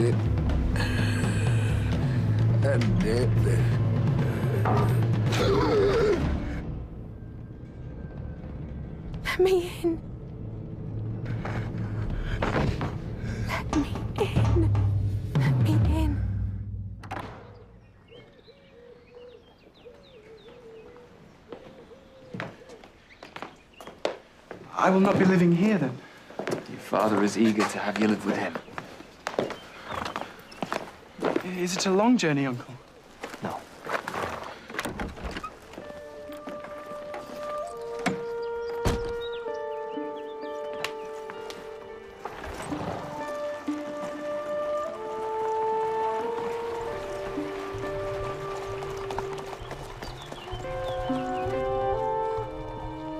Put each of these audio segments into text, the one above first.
it. And it. Let me in. Let me in. Let me in. I will not be living here, then. Your father is eager to have you live with him. Is it a long journey, Uncle? No.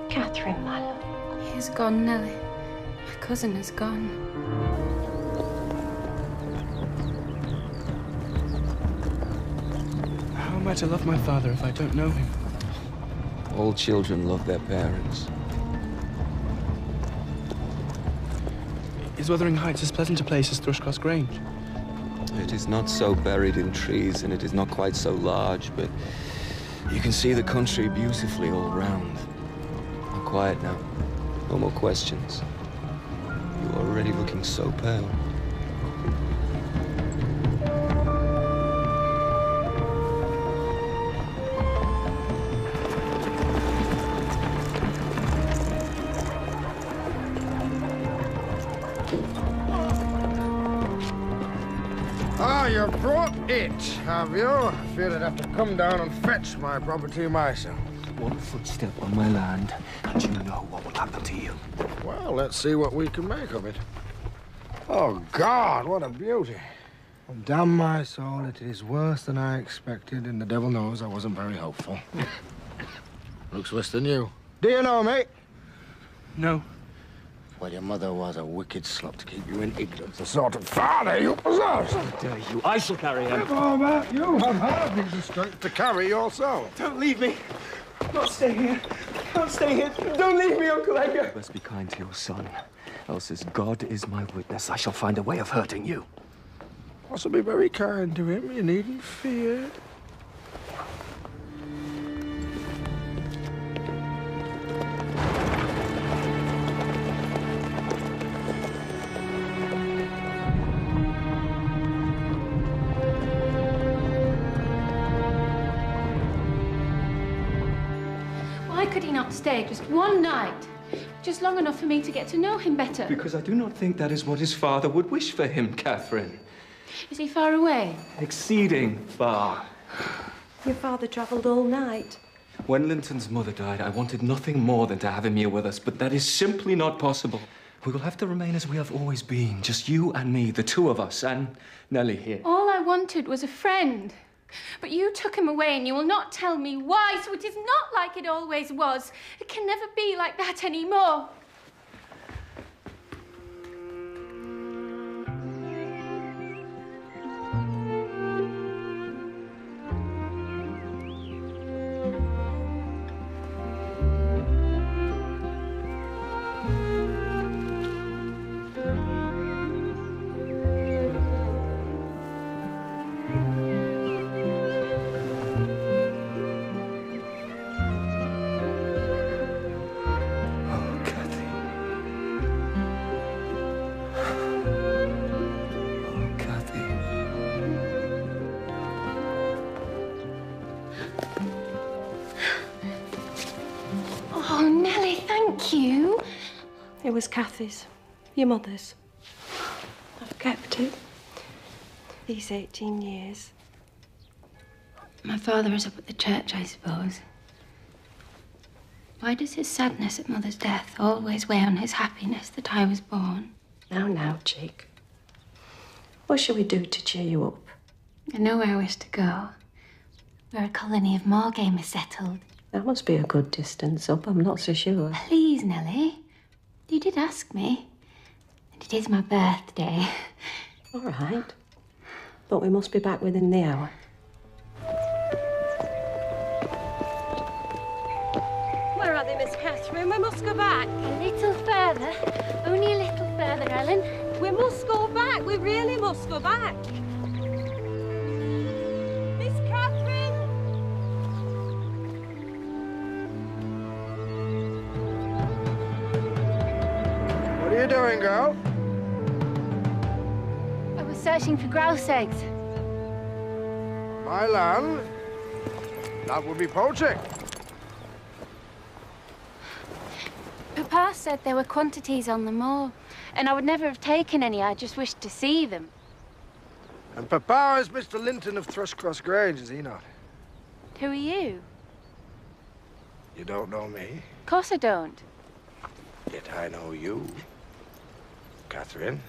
Catherine, my love. He's gone, Nellie. My cousin is gone. How am I to love my father if I don't know him? All children love their parents. Is Wuthering Heights as pleasant a place as Thrushcross Grange? It is not so buried in trees, and it is not quite so large, but you can see the country beautifully all round. Now, quiet now. No more questions. You are already looking so pale. Ah, you brought it, have you? I feared I'd have to come down and fetch my property myself. One footstep on my land, and you know what will happen to you. Well, let's see what we can make of it. Oh, God, what a beauty. Well, damn my soul, it is worse than I expected, and the devil knows I wasn't very hopeful. Looks worse than you. Do you know me? No. Well, your mother was a wicked slut to keep you in ignorance, the sort of father you possess. How dare you? I shall carry him. Never that you have hardly the strength to carry yourself. Don't leave me. Not stay here. Don't stay here. Don't leave me, Uncle Edgar. You must be kind to your son, else as God is my witness, I shall find a way of hurting you. I shall be very kind to him. You needn't fear. Why could he not stay just one night? Just long enough for me to get to know him better. Because I do not think that is what his father would wish for him, Catherine. Is he far away? Exceeding far. Your father travelled all night. When Linton's mother died, I wanted nothing more than to have him here with us, but that is simply not possible. We will have to remain as we have always been, just you and me, the two of us, and Nellie here. All I wanted was a friend. But you took him away and you will not tell me why, so it is not like it always was. It can never be like that anymore. Oh, Nellie, thank you. It was Cathy's, your mother's. I've kept it. These 18 years. My father is up at the church, I suppose. Why does his sadness at Mother's death always weigh on his happiness that I was born? Now, cheek. What shall we do to cheer you up? I know where I wish to go. Where a colony of moor game is settled. That must be a good distance up, I'm not so sure. Please, Nellie. You did ask me. And it is my birthday. All right. But we must be back within the hour. Where are they, Miss Catherine? We must go back. A little further. Only a little further. Mother Ellen. We must go back. We really must go back. Miss Catherine! What are you doing, girl? I was searching for grouse eggs. My land? That would be poaching. Papa said there were quantities on the moor, and I would never have taken any. I just wished to see them. And Papa is Mr. Linton of Thrushcross Grange, is he not? Who are you? You don't know me, Of course I don't. yet I know you. Catherine,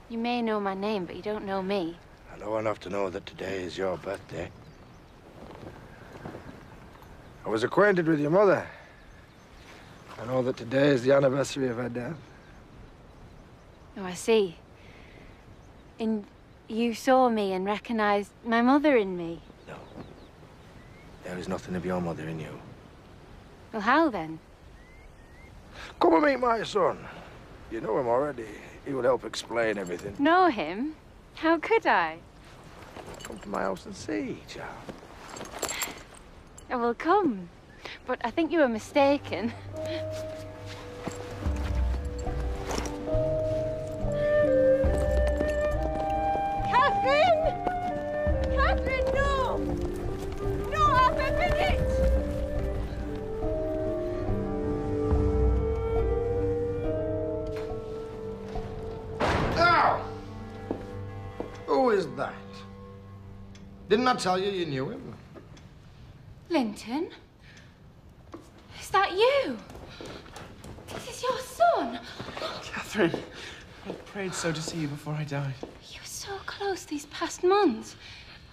You may know my name, but you don't know me. I know enough to know that today is your birthday. I was acquainted with your mother. I know that today is the anniversary of her death. Oh, I see. And you saw me and recognized my mother in me. No. There is nothing of your mother in you. Well, how then? Come and meet my son. You know him already. He will help explain everything. Know him? How could I? Come to my house and see, child. I will come. But I think you were mistaken. Catherine! Catherine, no! No, half a minute! Now! Who is that? Didn't I tell you knew him? Linton? Is that you? This is your son. Catherine, I prayed so to see you before I died. You were so close these past months.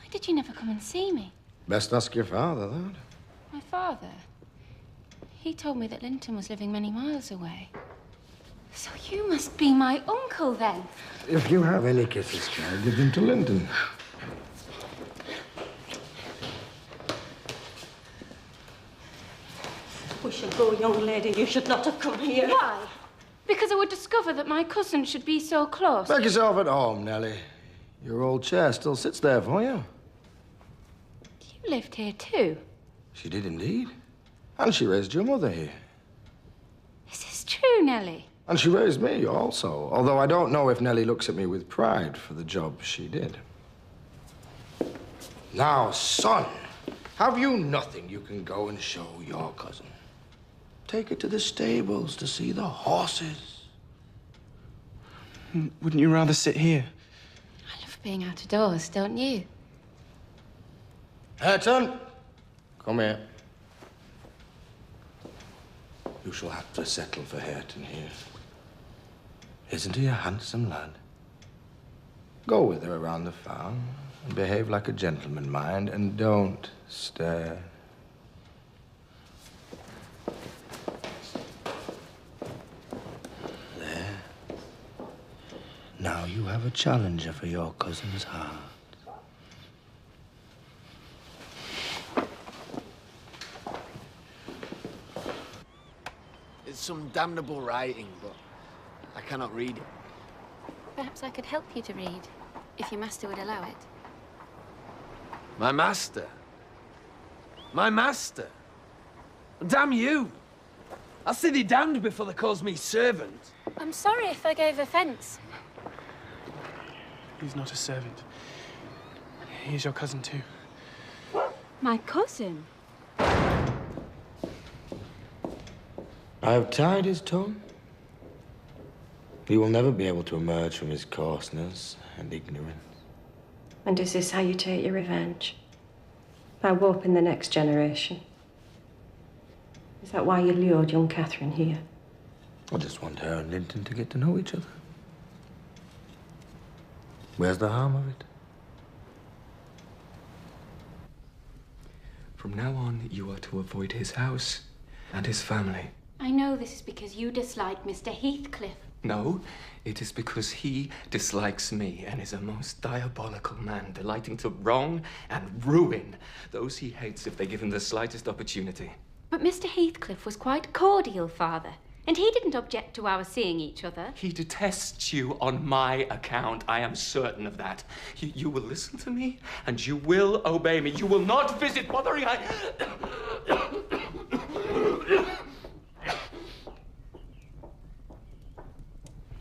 Why did you never come and see me? Best ask your father, that. My father? He told me that Linton was living many miles away. So you must be my uncle, then. If you have any kisses, child, give them to Linton. We shall go, young lady. You should not have come here. Why? Because I would discover that my cousin should be so close. Make yourself at home, Nellie. Your old chair still sits there for you. You lived here too. She did indeed. And she raised your mother here. Is this true, Nellie? And she raised me also, although I don't know if Nellie looks at me with pride for the job she did. Now, son, have you nothing you can go and show your cousin? Take her to the stables to see the horses. Wouldn't you rather sit here? I love being out of doors, don't you? Hareton, come here. You shall have to settle for Hareton here. Isn't he a handsome lad? Go with her around the farm and behave like a gentleman, mind, and don't stare. There. Now you have a challenger for your cousin's heart. It's some damnable writing, but I cannot read it. Perhaps I could help you to read, if your master would allow it. My master? My master? Damn you! I'll see thee damned before they calls me servant. I'm sorry if I gave offence. He's not a servant. He's your cousin, too. My cousin? I have tied his tongue. He will never be able to emerge from his coarseness and ignorance. And is this how you take your revenge? By warping the next generation? Is that why you lured young Catherine here? I just want her and Linton to get to know each other. Where's the harm of it? From now on, you are to avoid his house and his family. I know this is because you dislike Mr. Heathcliff. No, it is because he dislikes me and is a most diabolical man, delighting to wrong and ruin those he hates if they give him the slightest opportunity. But Mr. Heathcliff was quite cordial, Father, And he didn't object to our seeing each other. He detests you on my account. I am certain of that. You will listen to me, and you will obey me. You will not visit Wuthering H.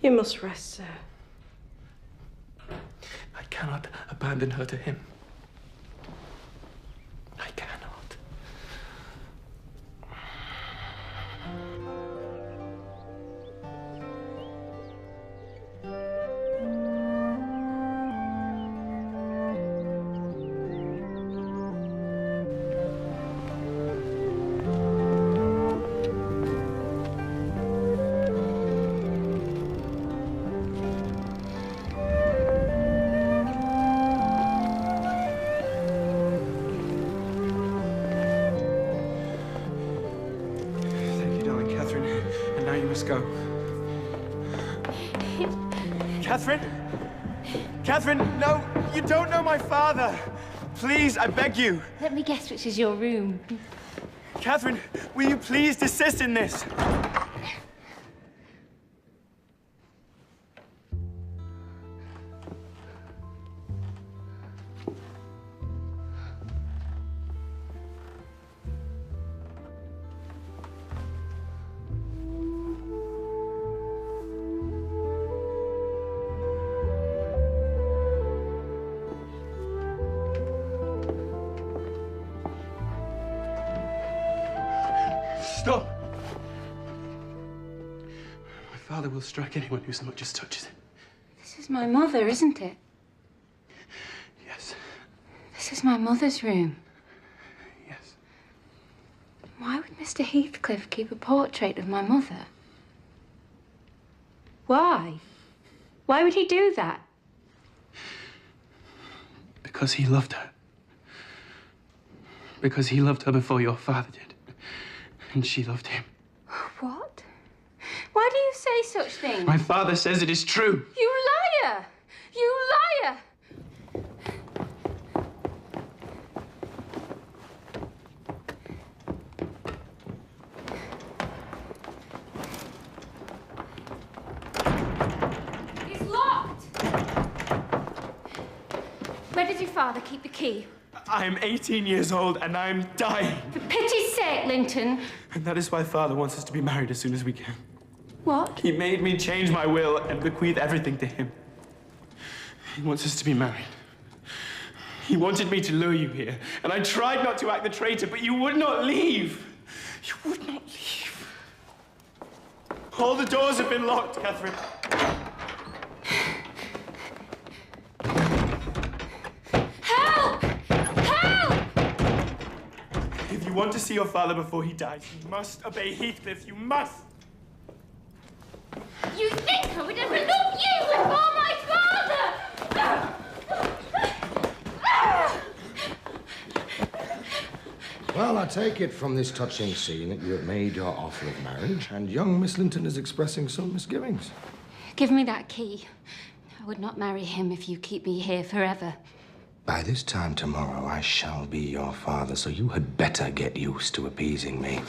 You must rest, sir. I cannot abandon her to him. I cannot. Go. Catherine? Catherine, no, you don't know my father. Please, I beg you. Let me guess which is your room. Catherine, will you please desist in this? Stop! My father will strike anyone who so much as touches him. This is my mother, isn't it? Yes. This is my mother's room. Yes. Why would Mr. Heathcliff keep a portrait of my mother? Why? Why would he do that? Because he loved her. Because he loved her before your father did. And she loved him. What? Why do you say such things? My father says it is true. You liar! You liar! It's locked! Where does your father keep the key? I'm 18 years old and I'm dying. For pity's sake, Linton. And that is why Father wants us to be married as soon as we can. What? He made me change my will and bequeath everything to him. He wants us to be married. He wanted me to lure you here, and I tried not to act the traitor, but you would not leave. You would not leave. All the doors have been locked, Catherine. Help! Help! If you want to see your father before he dies, you must obey Heathcliff. You must. You think I would ever love you before my father? Well, I take it from this touching scene that you have made your offer of marriage, and young Miss Linton is expressing some misgivings. Give me that key. I would not marry him if you keep me here forever. By this time tomorrow, I shall be your father, so you had better get used to appeasing me.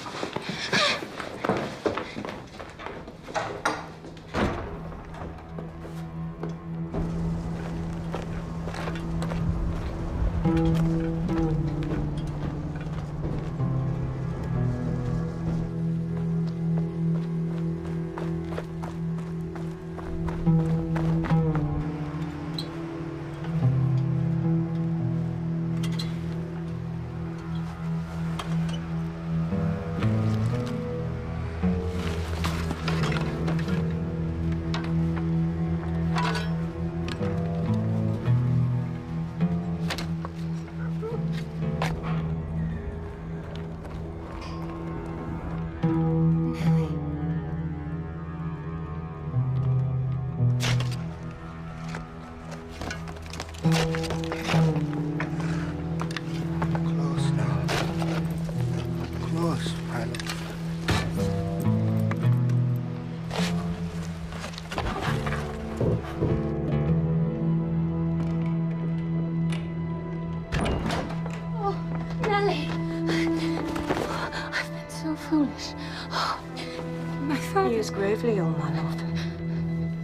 Father. He is gravely ill, my love.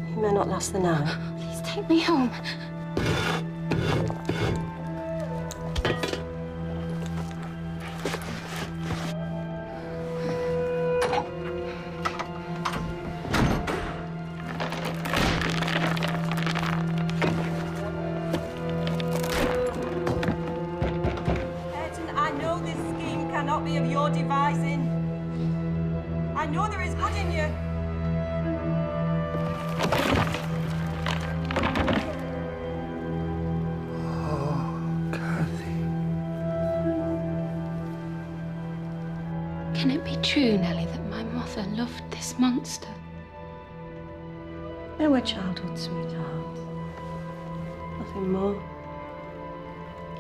He may not last the night. Please take me home. I know this scheme cannot be of your devising. I know there is good in you. Can it be true, Nellie, that my mother loved this monster? They were childhood sweethearts. Nothing more.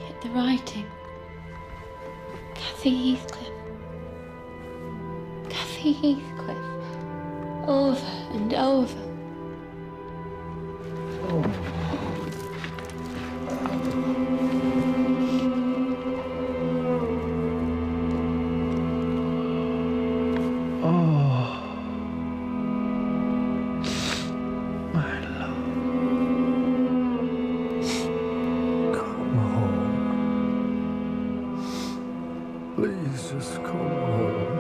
Yet the writing. Kathy Heathcliff. Kathy Heathcliff. Over and over. Please just come home.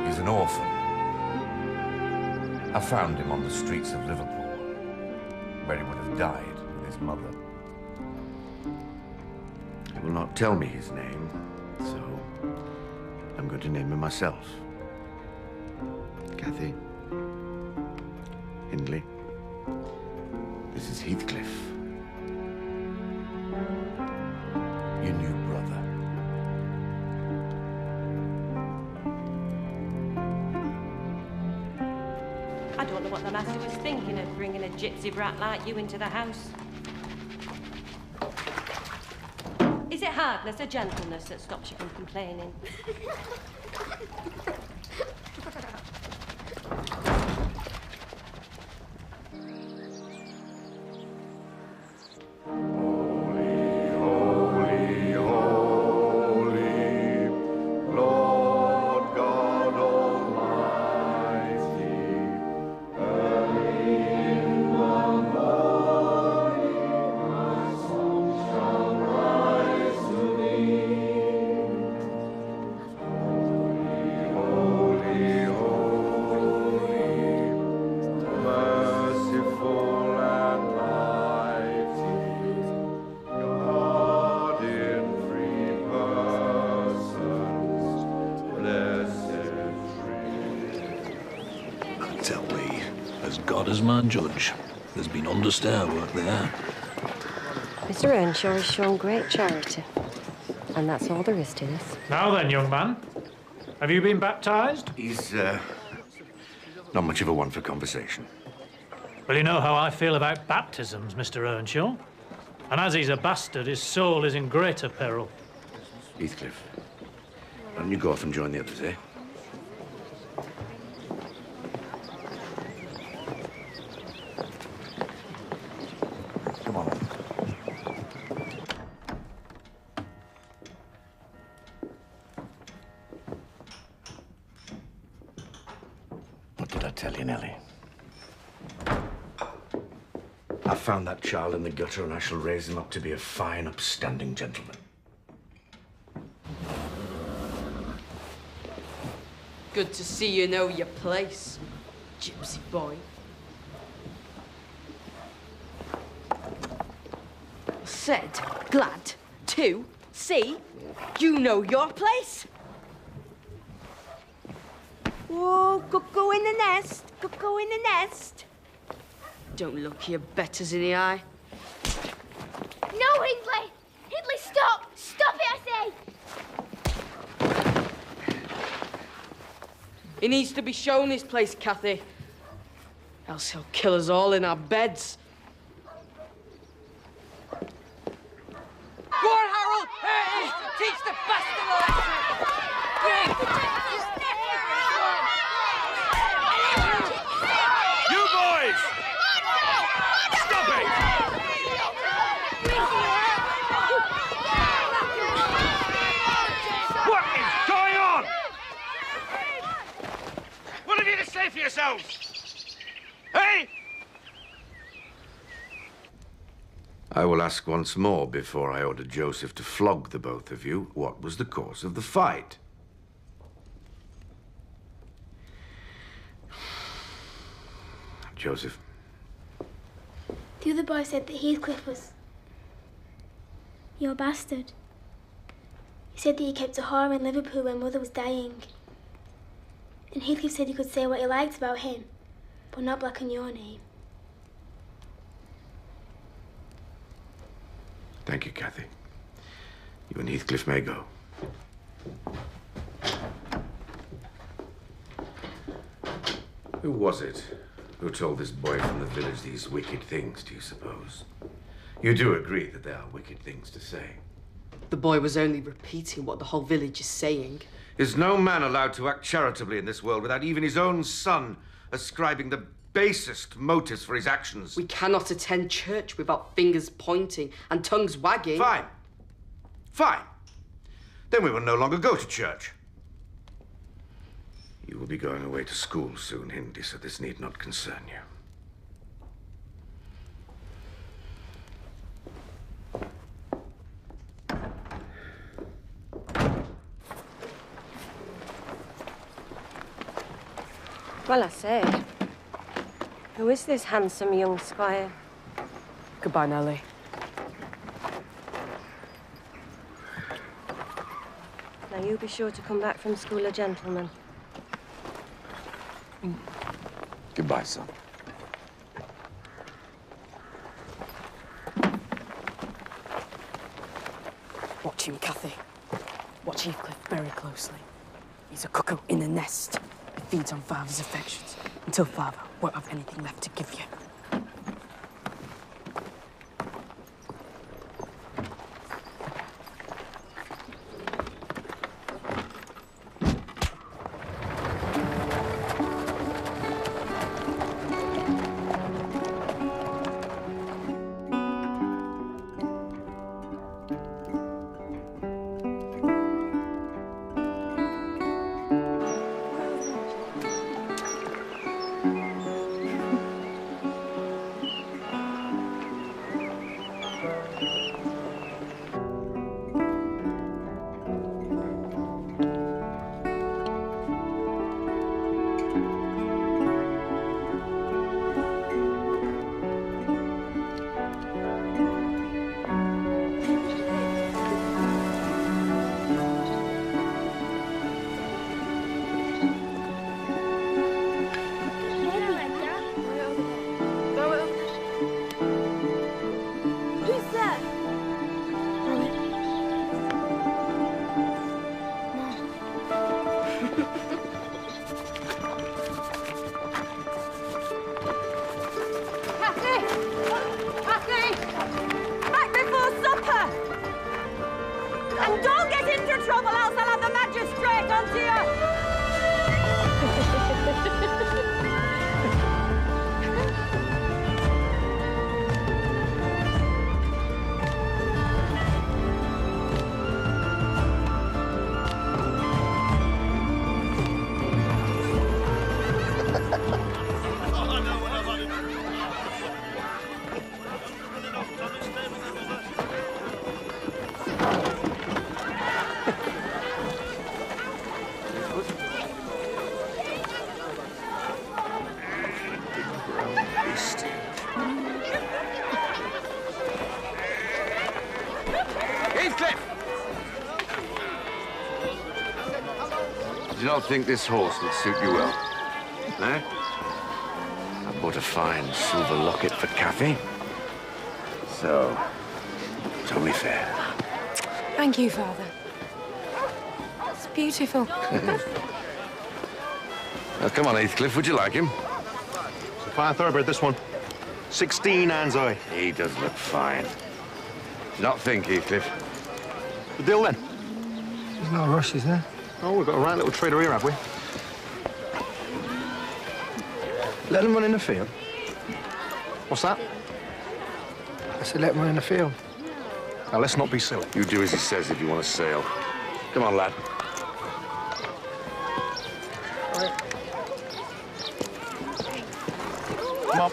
He's an orphan. I found him on the streets of Liverpool, where he would have died with his mother. He will not tell me his name, so I'm going to name him myself. Kathy. Hindley. This is Heathcliff. Your new brother. I don't know what the master was thinking of bringing a gypsy brat like you into the house. Is it hardness or gentleness that stops you from complaining? Tell me, as God is my judge, there's been understair work there. Mr. Earnshaw has shown great charity. And that's all there is to this. Now then, young man. Have you been baptized? He's, not much of a one for conversation. Well, you know how I feel about baptisms, Mr. Earnshaw. And as he's a bastard, his soul is in greater peril. Heathcliff, why don't you go off and join the others, eh? Come on. What did I tell you, Nellie? I found that child in the gutter and I shall raise him up to be a fine, upstanding gentleman. Good to see you know your place, gypsy boy. Said, glad to see you know your place. Oh, cuckoo in the nest, cuckoo in the nest. Don't look your betters in the eye. No, Hindley! Hindley, stop! Stop it, I say! He needs to be shown his place, Cathy. Else he'll kill us all in our beds. Go on, Harold! Hey, teach the bastard a lesson! You boys! Stop it! What is going on? What have you to say for yourselves? Hey! I will ask once more before I order Joseph to flog the both of you. What was the cause of the fight? Joseph. The other boy said that Heathcliff was your bastard. He said that he kept a whore in Liverpool when Mother was dying. And Heathcliff said he could say what he liked about him, but not blacken your name. Thank you, Cathy. You and Heathcliff may go. Who was it who told this boy from the village these wicked things, do you suppose? You do agree that they are wicked things to say? The boy was only repeating what the whole village is saying. Is no man allowed to act charitably in this world without even his own son ascribing the basest motives for his actions? We cannot attend church without fingers pointing and tongues wagging. Fine. Fine. Then we will no longer go to church. You will be going away to school soon, Hindy, so this need not concern you. Well, I say, who is this handsome young squire? Goodbye, Nellie. Now, you be sure to come back from school a gentleman. Goodbye, son. Watch him, Cathy. Watch Heathcliff very closely. He's a cuckoo in a nest. He feeds on Father's affections until Father won't have anything left to give you. don't think this horse would suit you well? Eh? I bought a fine silver locket for Kathy. So, it's only fair. Thank you, Father. It's beautiful. Now, come on, Heathcliff, would you like him? It's a fine thoroughbred, this one. 16 hands high. He does look fine. Not think, Heathcliff. The deal, then? There's no rush, is there? Oh, we've got a right little trader here, have we? Let him run in the field. What's that? I said let him run in the field. Now, let's not be silly. You do as he says if you want to sail. Come on, lad. Come on.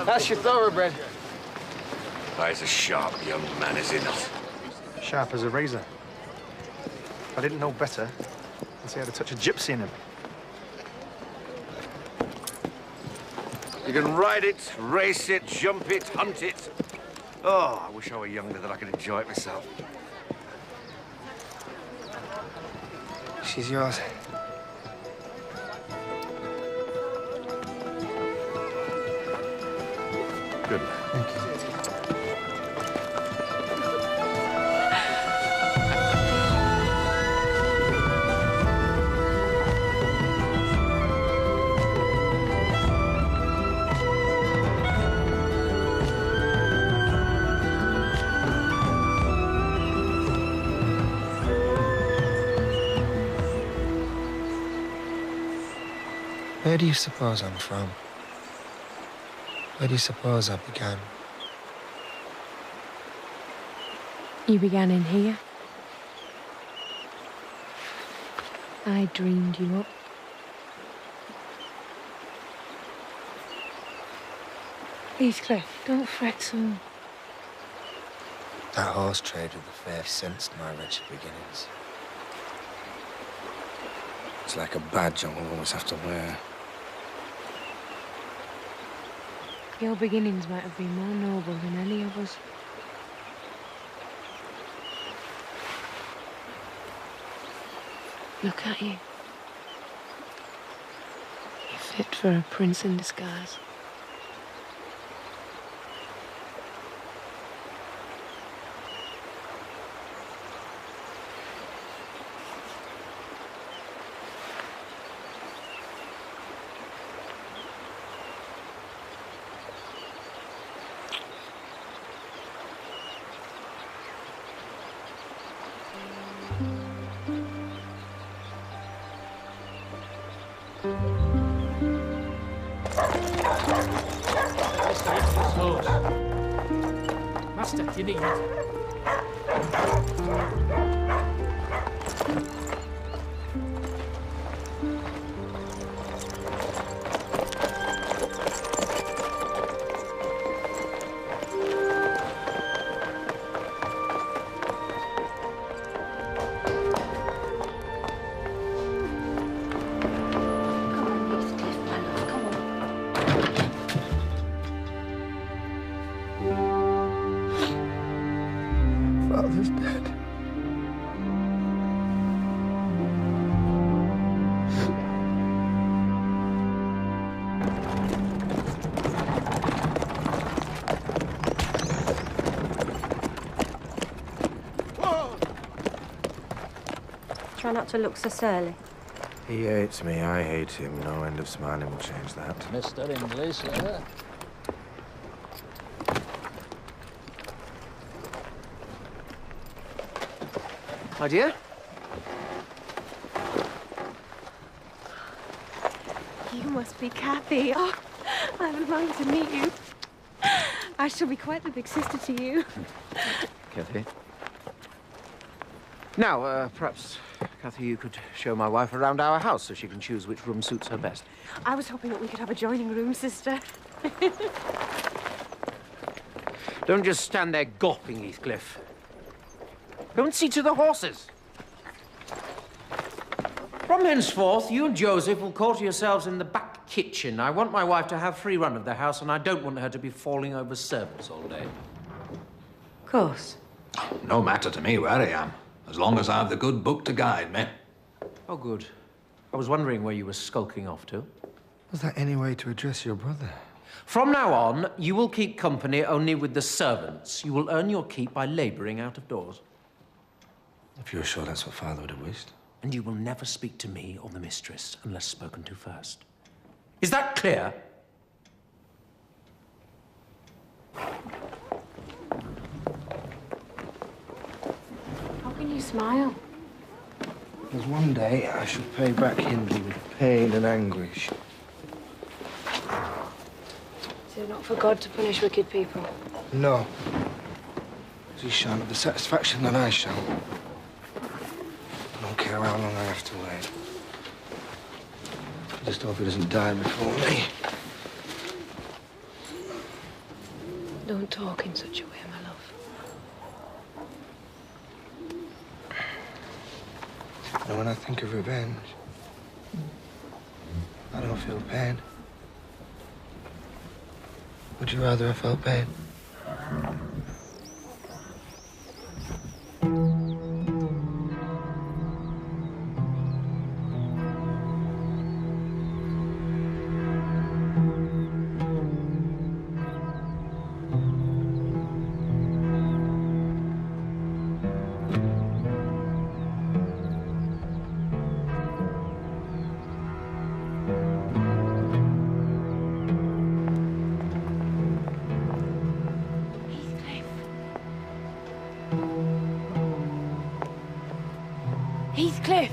That's your thoroughbred. He's a sharp young man, is he not? Sharp as a razor. If I didn't know better, I'd say I had a touch of gypsy in him. You can ride it, race it, jump it, hunt it. Oh, I wish I were younger that I could enjoy it myself. She's yours. Good. Thank you. Where do you suppose I'm from? Where do you suppose I began? You began in here. I dreamed you up. Heathcliff, don't fret so. That horse trade with the fair sensed my wretched beginnings. It's like a badge I will always have to wear. Your beginnings might have been more noble than any of us. Look at you. You're fit for a prince in disguise. Master, you need it. Father's dead. Try not to look so surly. He hates me, I hate him. No end of smiling will change that. Mr. English, sir. My dear? You must be Kathy. Oh, I've longed to meet you. I shall be quite the big sister to you. Kathy. Now, perhaps Cathy, you could show my wife around our house so she can choose which room suits her best. I was hoping that we could have a joining room, sister. Don't just stand there gawping, Heathcliff. Go and see to the horses. From henceforth, you and Joseph will quarter yourselves in the back kitchen. I want my wife to have free run of the house, and I don't want her to be falling over servants all day. Of course. No matter to me where I am, as long as I have the good book to guide me. Oh, good. I was wondering where you were skulking off to. Was that any way to address your brother? From now on, you will keep company only with the servants. You will earn your keep by labouring out of doors. If you're sure that's what Father would have wished. And you will never speak to me or the mistress unless spoken to first. Is that clear? How can you smile? Because one day I shall pay back Hindley with pain and anguish. Is it not for God to punish wicked people? No. He shan't have the satisfaction that I shall. I don't care how long I have to wait. I just hope he doesn't die before me. Don't talk in such a way, my love. And when I think of revenge, I don't feel pain. Would you rather I felt pain? Heathcliff!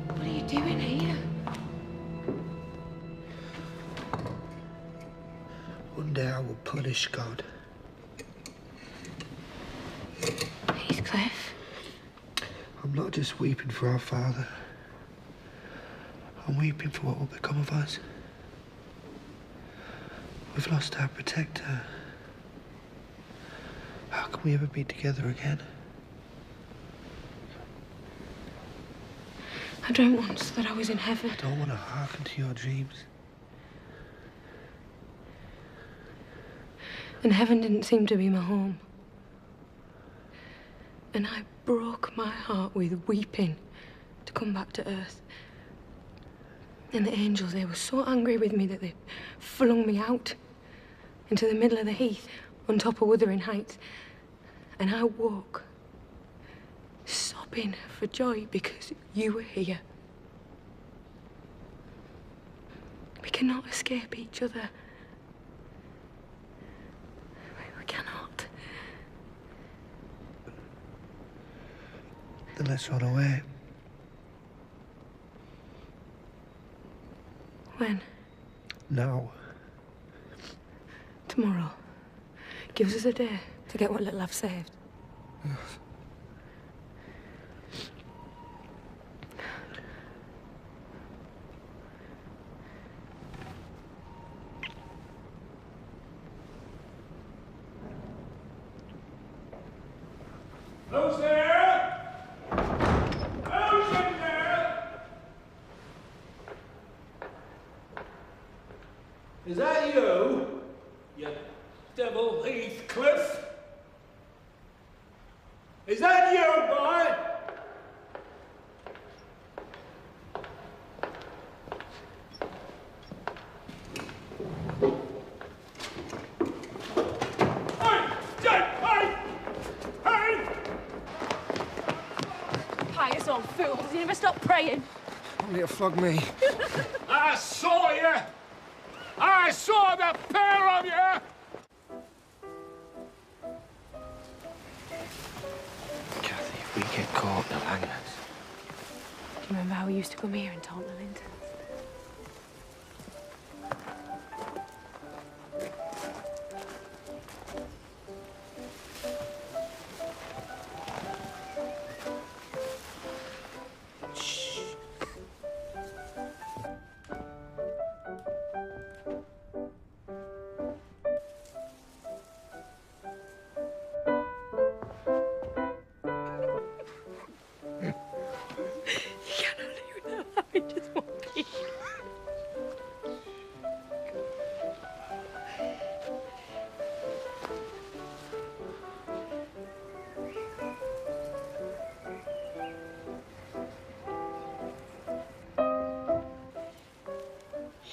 What are you doing here? One day I will punish God. Heathcliff? I'm not just weeping for our father. I'm weeping for what will become of us. We've lost our protector. How can we ever be together again? I dreamt once that I was in heaven. I don't want to hearken to your dreams. And heaven didn't seem to be my home. And I broke my heart with weeping to come back to earth. And the angels, they were so angry with me that they flung me out into the middle of the heath on top of Wuthering Heights. And I woke, sobbing for joy because you were here. We cannot escape each other. We cannot. Then let's run away. When? Now. Tomorrow. Gives us a day to get what little I've saved. Yes. Who's there? Who's in there? Is that you? You devil Heathcliff? Is that you, boy? Pious old fool, does he never stop praying? Only to flog me. I saw you! I saw the pair of you! Cathy, if we get caught, they'll hang us. Do you remember how we used to come here and taunt the lanterns?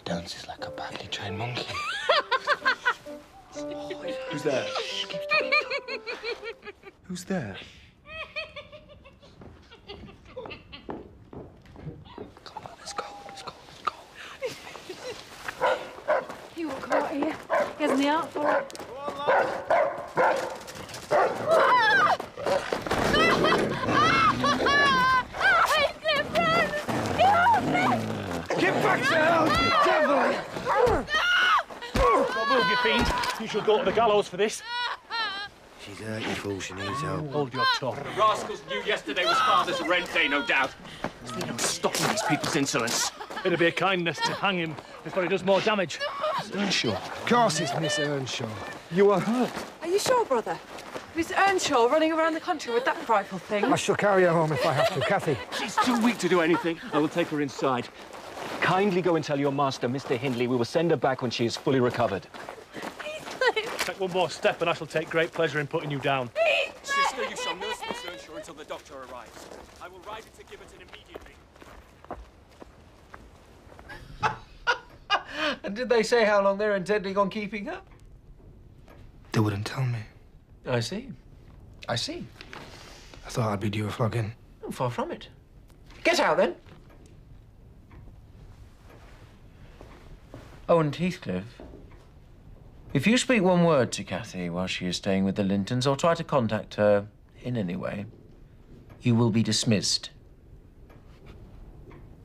dances like a badly trained monkey. Who's there? Who's there? Come on, let's go. He won't come out here. He hasn't the art for it. Get back to hell, you devil! Don't move, you fiend. You shall go to the gallows for this. She's hurt, you fool. She needs help. Hold your tongue. The rascals knew yesterday was Father's rent day, no doubt. There's no stopping these people's insolence. It'd be a kindness to hang him before he does more damage. Earnshaw. Of course it's Miss Earnshaw. You are hurt. Are you sure, brother? Miss Earnshaw running around the country with that frightful thing? I shall carry her home if I have to, Kathy. She's too weak to do anything. I will take her inside. Kindly go and tell your master, Mr. Hindley, we will send her back when she is fully recovered. Take one more step and I shall take great pleasure in putting you down. Sister, you shall nurse Miss Earnshaw until the doctor arrives. I will ride it to Gibberton immediately. And did they say how long they're intending on keeping her? They wouldn't tell me. I see. I see. I thought I'd be due a flogging. Oh, far from it. Get out, then. Oh, and Heathcliff, if you speak one word to Kathy while she is staying with the Lintons or try to contact her in any way, you will be dismissed.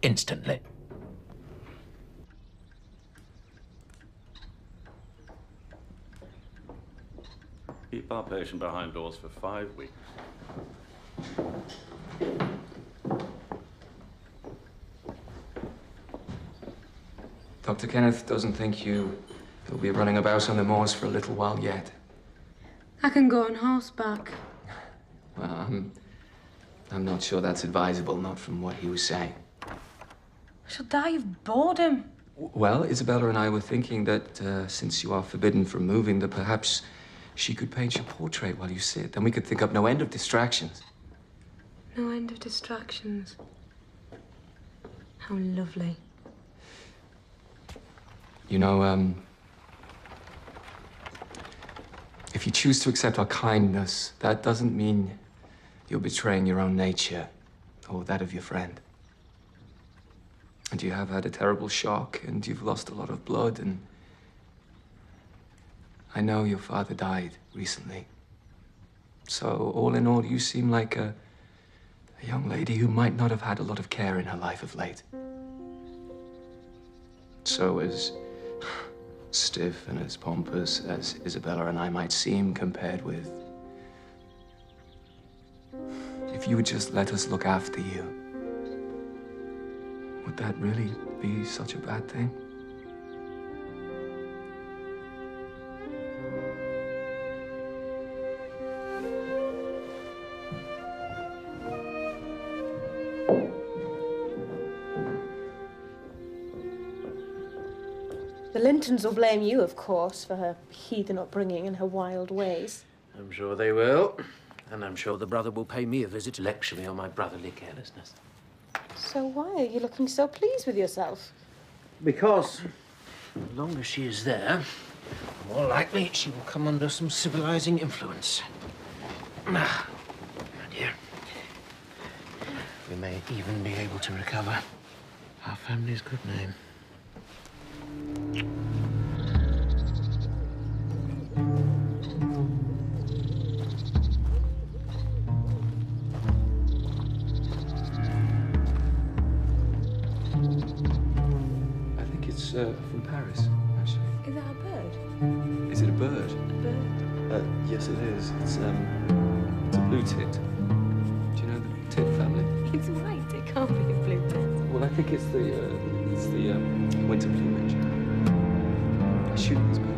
Instantly. Keep our patient behind doors for 5 weeks. Dr. Kenneth doesn't think you'll be running about on the moors for a little while yet. I can go on horseback. Well, I'm not sure that's advisable, not from what he was saying. I shall die of boredom. Well, Isabella and I were thinking that since you are forbidden from moving, that perhaps she could paint your portrait while you sit. Then we could think up no end of distractions. No end of distractions. How lovely. You know, if you choose to accept our kindness, that doesn't mean you're betraying your own nature or that of your friend. And you have had a terrible shock, and you've lost a lot of blood, and I know your father died recently. So, all in all, you seem like a young lady who might not have had a lot of care in her life of late. So, as stiff and as pompous as Isabella and I might seem compared with, if you would just let us look after you, would that really be such a bad thing? The Lintons will blame you, of course, for her heathen upbringing and her wild ways. I'm sure they will. And I'm sure the brother will pay me a visit to lecture me on my brotherly carelessness. So why are you looking so pleased with yourself? Because, as long as she is there, more likely she will come under some civilizing influence. Ah, dear. We may even be able to recover our family's good name. I think it's from Paris, actually. Is that a bird? Is it a bird? A bird? Yes, it is. It's a blue tit. Do you know the tit family? It's white. It can't be a blue tit. Well, I think it's the winter plumage. I shoot this bird.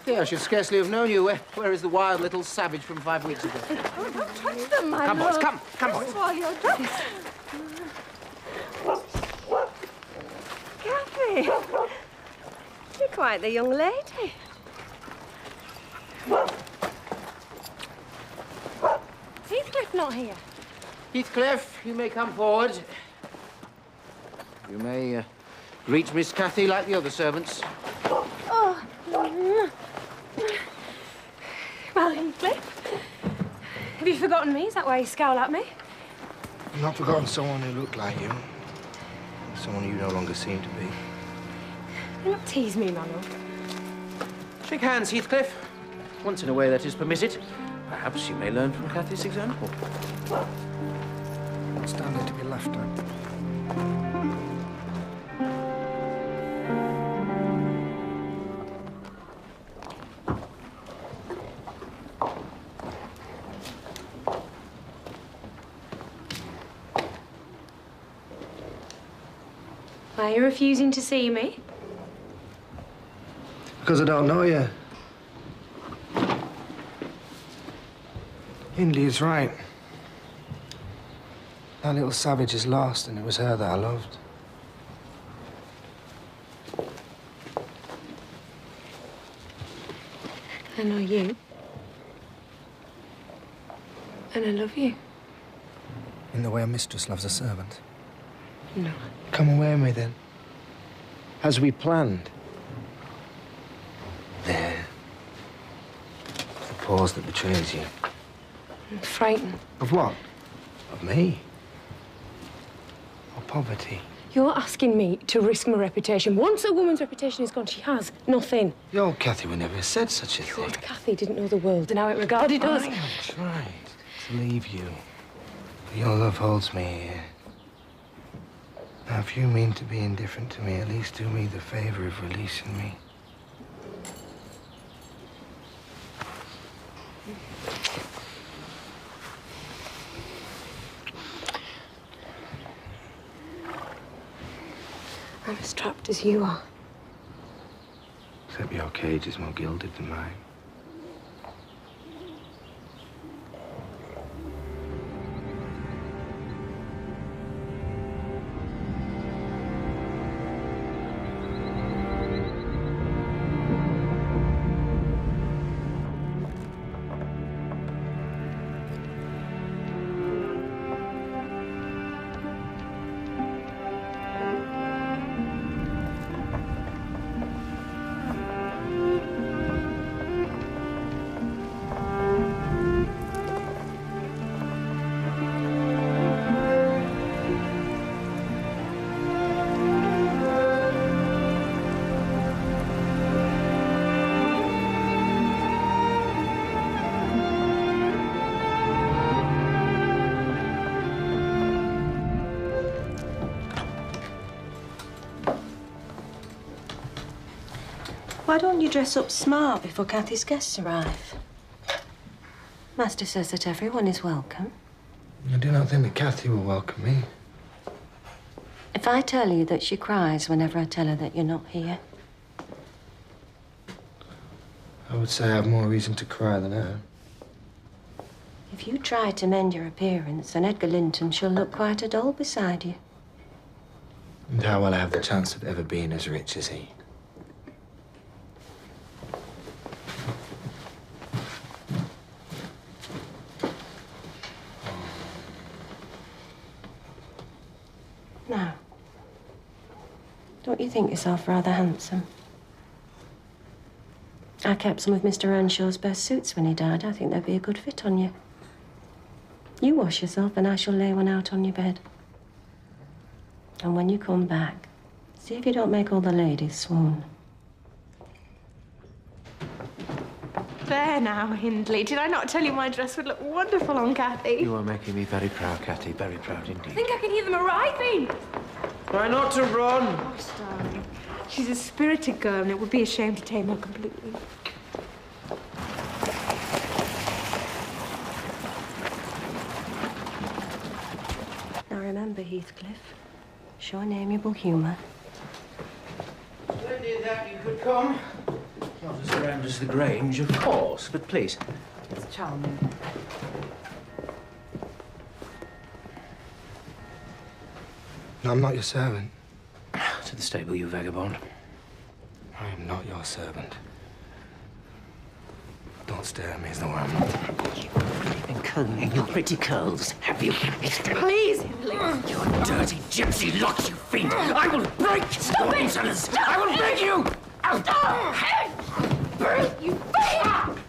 Kathy, I should scarcely have known you. Where is the wild little savage from 5 weeks ago? Oh, don't touch them, my Come, love. boys, come, boys. Swallow your dress. Kathy, you're quite the young lady. Heathcliff not here. Heathcliff, you may come forward. You may greet Miss Kathy like the other servants. Oh. Well, Heathcliff, have you forgotten me? Is that why you scowl at me? I've not forgotten someone who looked like you. Someone you no longer seem to be. Don't tease me, my love. Shake hands, Heathcliff. Once in a way that is permitted. Perhaps you may learn from Kathy's example. Standing to be left at. Why are you refusing to see me? Because I don't know you. Hindley's right. That little savage is lost, and it was her that I loved. I know you. And I love you. In the way a mistress loves a servant. No. Come away with me, then. As we planned. There. The pause that betrays you. I'm frightened. Of what? Of me? Or poverty? You're asking me to risk my reputation. Once a woman's reputation is gone, she has nothing. Your old Kathy would never have said such a thing. Old Kathy didn't know the world and how it regarded us. I have tried to leave you. But your love holds me here. Now, if you mean to be indifferent to me, at least do me the favor of releasing me. I'm as trapped as you are. Except your cage is more gilded than mine. Why don't you dress up smart before Kathy's guests arrive? Master says that everyone is welcome. I do not think that Kathy will welcome me. If I tell you that she cries whenever I tell her that you're not here, I would say I have more reason to cry than her. if you try to mend your appearance, then Edgar Linton shall look quite a doll beside you. And how will I have the chance of ever being as rich as he? Now, don't you think yourself rather handsome? I kept some of Mr. Earnshaw's best suits when he died. I think they'd be a good fit on you. You wash yourself and I shall lay one out on your bed. And when you come back, see if you don't make all the ladies swoon. There now, Hindley. Did I not tell you my dress would look wonderful on Kathy? You are making me very proud, Kathy. Very proud I indeed. think I can hear them arriving. Try not to run. Gosh, darling. She's a spirited girl, and it would be a shame to tame her completely. Now remember, Heathcliff, show an amiable humour. Splendid that you could come. Not Surrenders the Grange, of course, but please. It's charming. No, I'm not your servant. To the stable, you vagabond. I am not your servant. Don't stare at me as though I'm not. You've been combing your pretty curls, have you? Please, Hindley. You dirty gypsy lot, you fiend! I will break Stop your it! insolence! Stop I will it! break you! Out! Break, you fiend!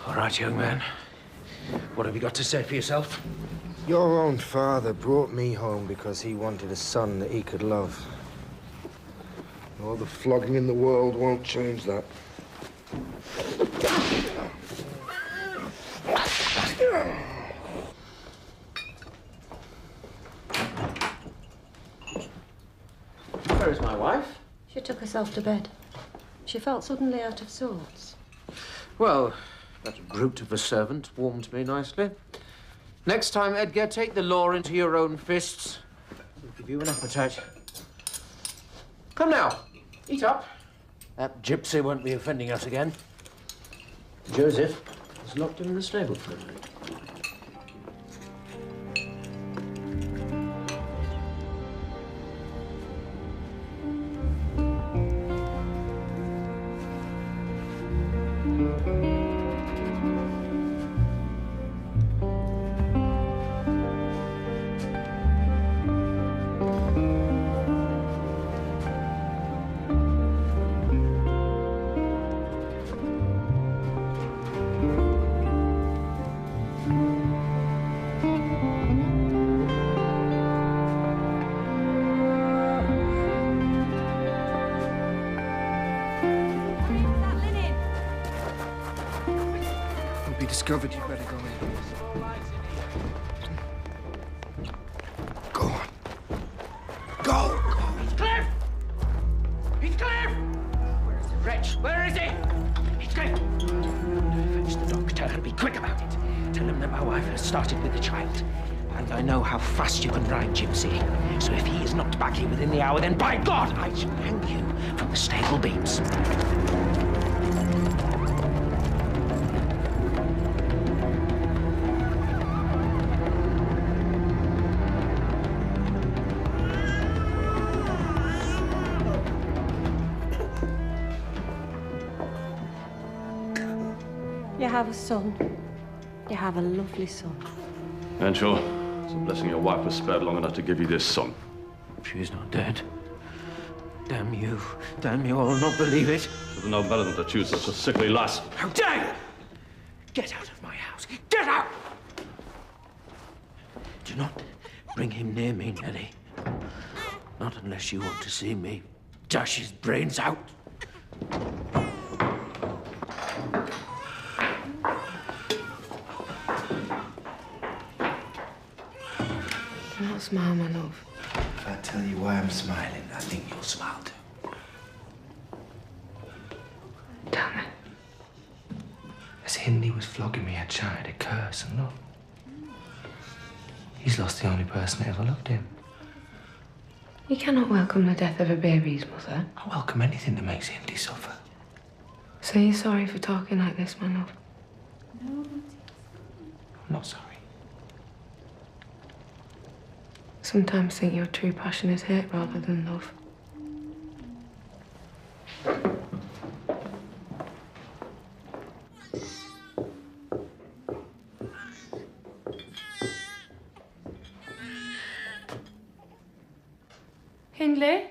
All right, young man. What have you got to say for yourself? Your own father brought me home because he wanted a son that he could love. All the flogging in the world won't change that. Where is my wife? She took herself to bed. She felt suddenly out of sorts. Well, that brute of a servant warmed me nicely. Next time, Edgar, take the law into your own fists. It'll give you an appetite. Come now, eat up. That gypsy won't be offending us again. Joseph is locked in the stable for the night. Be discovered, you'd better go in. Go on. Go! Heathcliff! Heathcliff! Where is the wretch? Where is he? Heathcliff! Fetch the doctor and be quick about it. Tell him that my wife has started with the child. And I know how fast you can ride, Gypsy. So if he is not back here within the hour, then by God, I shall hang you from the stable beams. You have a son. You have a lovely son. Earnshaw, it's a blessing your wife was spared long enough to give you this son. She is not dead. Damn you. Damn you, I will not believe it. There's no better than to choose such a sickly lass. How dare you! Get out of my house. Get out! Do not bring him near me, Nellie. Not unless you want to see me dash his brains out. Do not smile, my love. If I tell you why I'm smiling, I think you'll smile too. Tell me. As Hindley was flogging me, I tried to curse and look. He's lost the only person that ever loved him. You cannot welcome the death of a baby's mother. I welcome anything that makes Hindley suffer. So you're sorry for talking like this, my love? I'm not sorry. Sometimes think your true passion is hate rather than love. Hindley?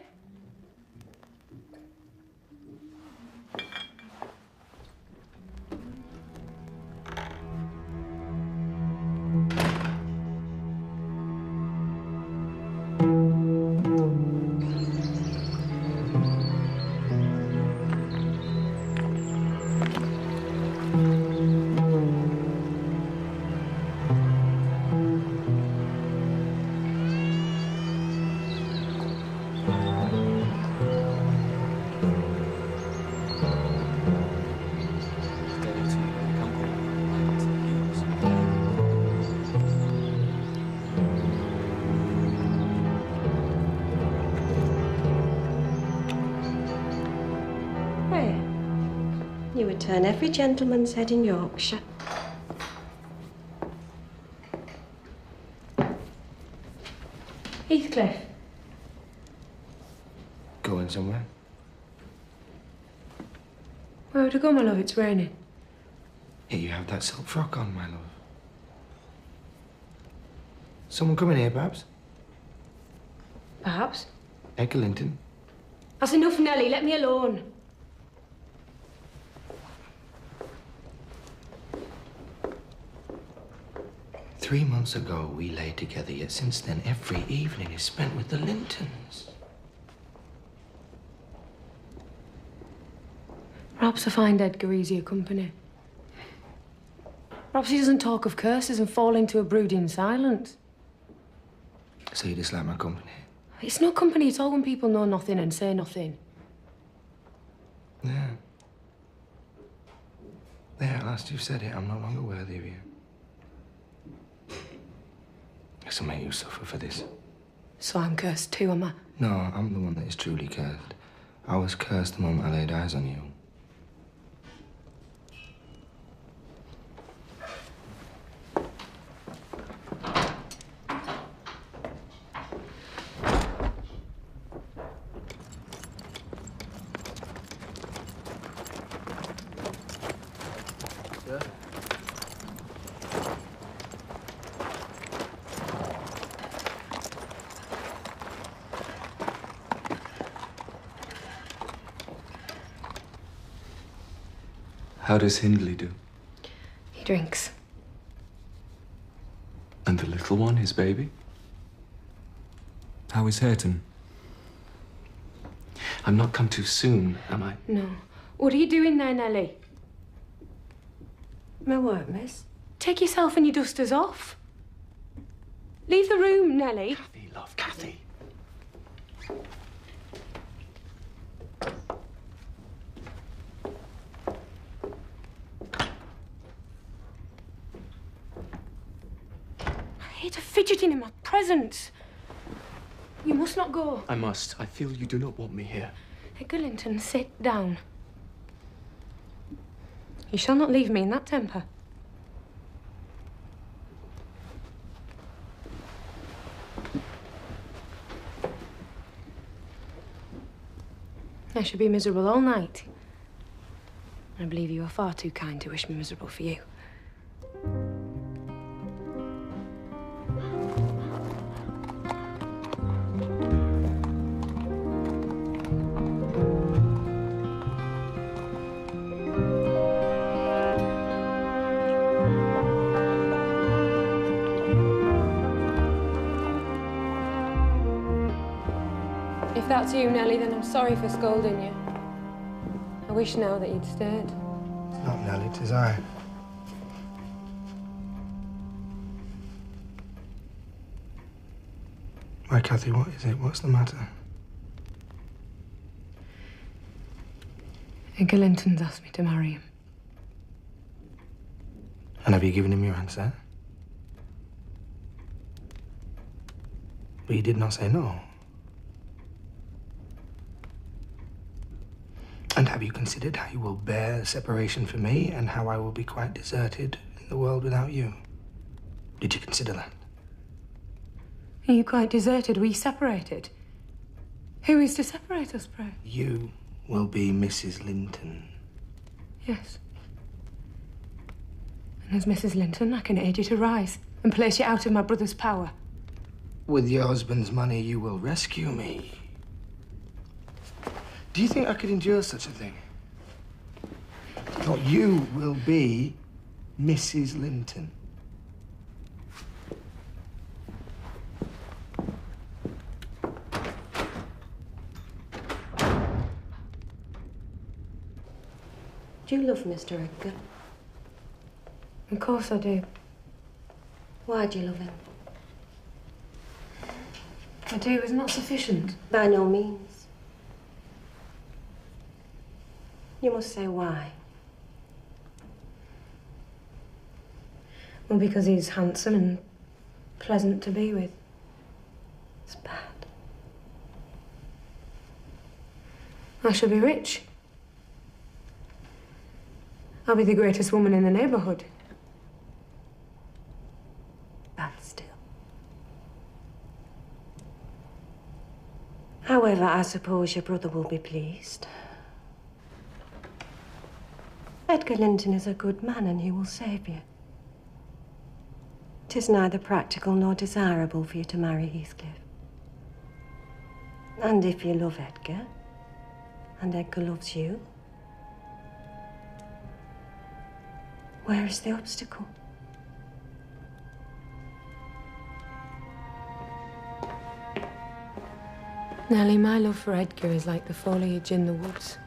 would turn every gentleman's head in Yorkshire. Heathcliff. Going somewhere? Where would I go, my love? It's raining. Here you have that silk frock on, my love. Someone coming here, perhaps? Perhaps. Edgar Linton. That's enough, Nellie. Let me alone. Three months ago, we lay together, yet since then, every evening is spent with the Lintons. Perhaps I find Edgar easier company. Perhaps he doesn't talk of curses and fall into a brooding silence. So you dislike my company? It's not company at all when people know nothing and say nothing. Yeah. There, at last you've said it. I'm no longer worthy of you. This will make you suffer for this. So I'm cursed too, am I? No, I'm the one that is truly cursed. I was cursed the moment I laid eyes on you. How does Hindley do? He drinks. And the little one, his baby? How is Hareton? I'm not come too soon, am I? No. What are you doing there, Nellie? My work, miss? Take yourself and your dusters off. Leave the room, Nellie. Kathy, love, Kathy. I hate her fidgeting in my presence. You must not go. I must. I feel you do not want me here. Edgar Linton, sit down. You shall not leave me in that temper. I should be miserable all night. I believe you are far too kind to wish me miserable for you. If that's you, Nellie, then I'm sorry for scolding you. I wish now that you'd stayed. It's not Nellie, 'tis I. Why, Kathy, what is it? What's the matter? Edgar Linton's asked me to marry him. And have you given him your answer? But you did not say no. And have you considered how you will bear the separation from me and how I will be quite deserted in the world without you? Did you consider that? Are you quite deserted? Were you separated? Who is to separate us, pray? You will be Mrs. Linton. Yes. And as Mrs. Linton, I can aid you to rise and place you out of my brother's power. With your husband's money, you will rescue me. Do you think I could endure such a thing? No, you will be Mrs. Linton. Do you love Mr. Edgar? Of course I do. Why do you love him? I do. Is not sufficient. By no means. You must say why. Well, because he's handsome and pleasant to be with. It's bad. I shall be rich. I'll be the greatest woman in the neighbourhood. That's still. However, I suppose your brother will be pleased. Edgar Linton is a good man and he will save you. 'Tis neither practical nor desirable for you to marry Heathcliff. And if you love Edgar, and Edgar loves you, where is the obstacle? Nellie, my love for Edgar is like the foliage in the woods.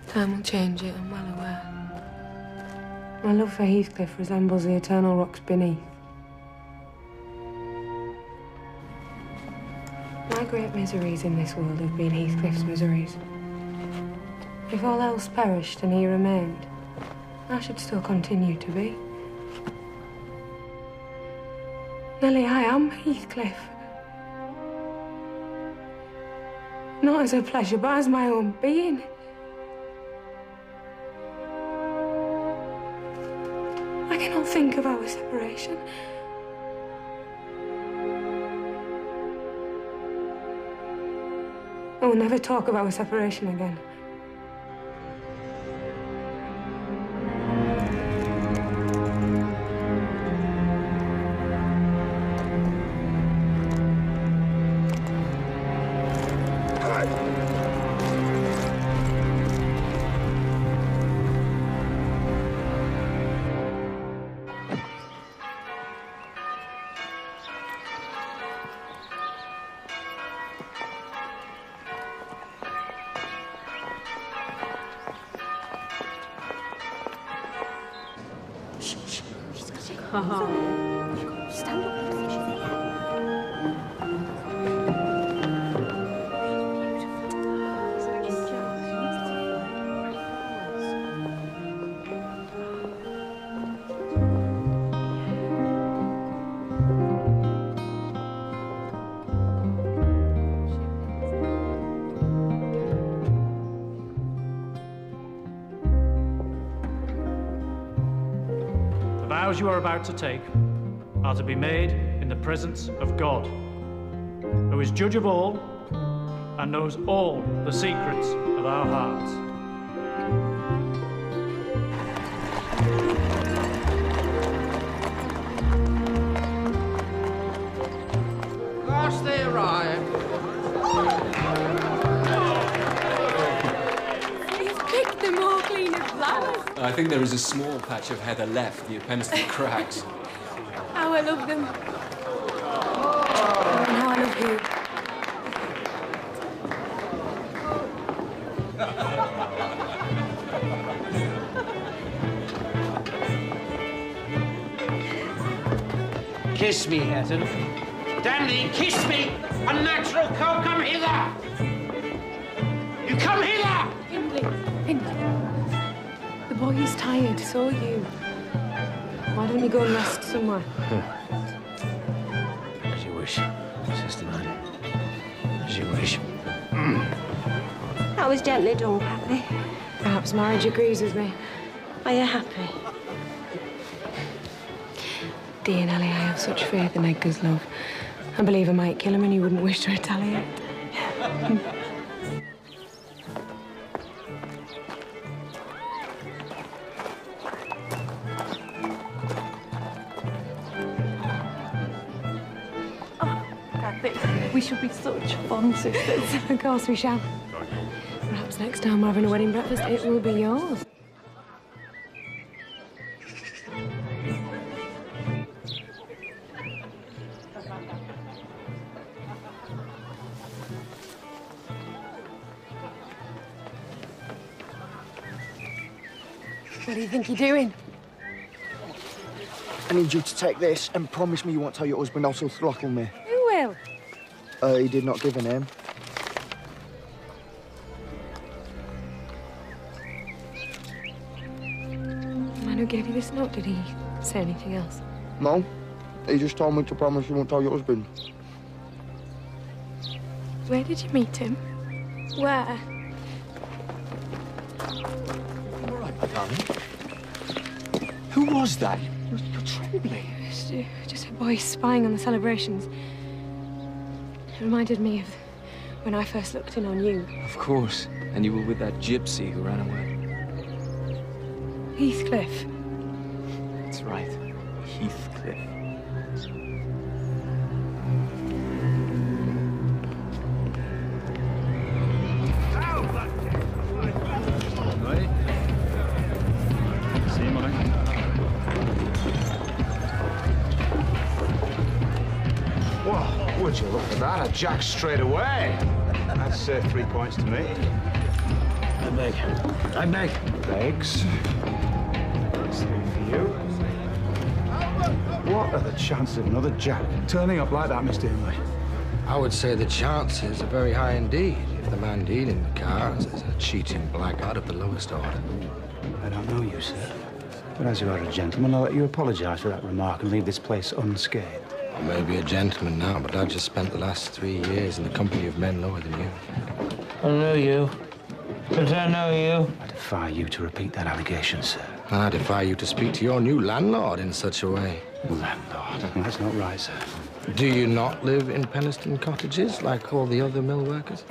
Time will change it, I'm well aware. My love for Heathcliff resembles the eternal rocks beneath. My great miseries in this world have been Heathcliff's miseries. If all else perished and he remained, I should still continue to be. Nellie, I am Heathcliff. Not as a pleasure, but as my own being. I cannot think of our separation. I will never talk of our separation again. Stand up. The vows you are about to take are to be made in the presence of God, who is judge of all and knows all the secrets of our hearts. Last they arrived. He's picked them all clean of flowers. I think there is a small patch of heather left. The appends to the cracks. How I love them. And how I love you. Kiss me, Hetton. Damn thee, kiss me! Unnatural cow, come hither! You come hither! Hindley. The boy is tired, so are you. Why don't you go and rest somewhere? As you wish, sister mine. As you wish. That was gently done, Kathy. Perhaps marriage agrees with me. Are you happy? Dear Nellie, I have such faith in Edgar's love. I believe I might kill him and he wouldn't wish to retaliate. We should be such fond sisters. Of course we shall. Perhaps next time we're having a wedding breakfast, it will be yours. What do you think you're doing? I need you to take this and promise me you won't tell your husband else he'll throttle me. Who will? He did not give a name. The man who gave you this note, did he say anything else? No. He just told me to promise you won't tell your husband. Where did you meet him? Where? All right. Darling? Who was that? You're trembling. It's just a boy spying on the celebrations. It reminded me of when I first looked in on you. Of course. And you were with that gypsy who ran away. Heathcliff. That's right. Heathcliff. Well, would you look at that? I jacked straight away. That's 3 points to me. I beg. I beg. Begs. That's 3 for you. What are the chances of another jack turning up like that, Mr. Himley? I would say the chances are very high indeed if the man dealing the cards is a cheating blackguard of the lowest order. I don't know you, sir. But as you are a gentleman, I'll let you apologize for that remark and leave this place unscathed. I may be a gentleman now, but I've just spent the last 3 years in the company of men lower than you. I know you. But I know you. I defy you to repeat that allegation, sir. I defy you to speak to your new landlord in such a way. Landlord? That's not right, sir. Do you not live in Penistone Cottages like all the other mill workers?